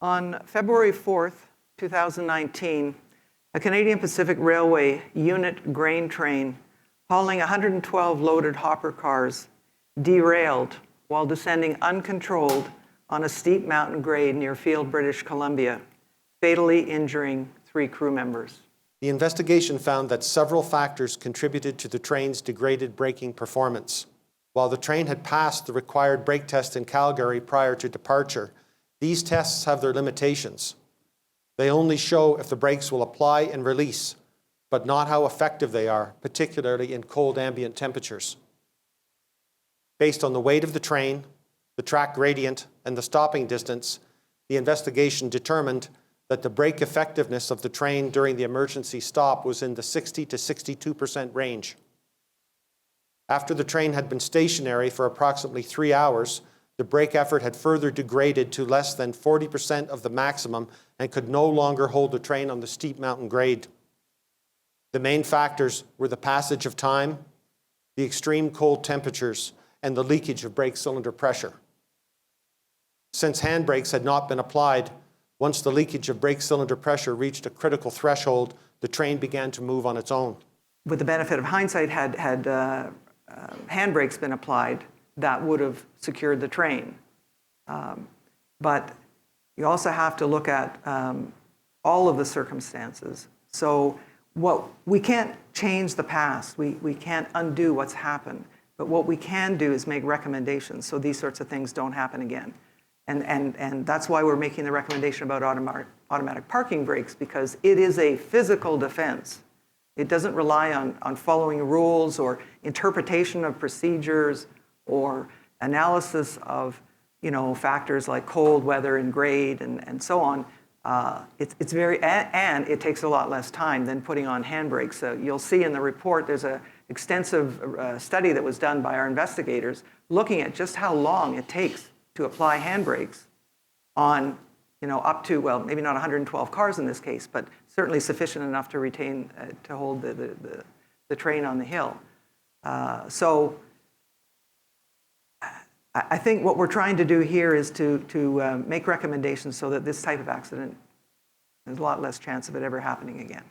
On February 4th, 2019, a Canadian Pacific Railway unit grain train hauling 112 loaded hopper cars derailed while descending uncontrolled on a steep mountain grade near Field, British Columbia, fatally injuring 3 crew members. The investigation found that several factors contributed to the train's degraded braking performance. While the train had passed the required brake test in Calgary prior to departure, these tests have their limitations. They only show if the brakes will apply and release, but not how effective they are, particularly in cold ambient temperatures. Based on the weight of the train, the track gradient, and the stopping distance, the investigation determined that the brake effectiveness of the train during the emergency stop was in the 60 to 62% range. After the train had been stationary for approximately 3 hours, the brake effort had further degraded to less than 40% of the maximum and could no longer hold the train on the steep mountain grade. The main factors were the passage of time, the extreme cold temperatures, and the leakage of brake cylinder pressure. Since handbrakes had not been applied, once the leakage of brake cylinder pressure reached a critical threshold, the train began to move on its own. With the benefit of hindsight, had handbrakes been applied, that would have secured the train. But you also have to look at all of the circumstances. So we can't change the past. We can't undo what's happened. But what we can do is make recommendations so these sorts of things don't happen again. And that's why we're making the recommendation about automatic parking brakes, because it is a physical defense. It doesn't rely on following rules or interpretation of procedures or analysis of factors like cold weather and grade and so on. It's very, and it takes a lot less time than putting on handbrakes. So you'll see in the report there's an extensive study that was done by our investigators looking at just how long it takes to apply handbrakes on up to, well, maybe not 112 cars in this case, but certainly sufficient enough to retain, to hold the train on the hill. So I think what we're trying to do here is to make recommendations so that this type of accident, there's a lot less chance of it ever happening again.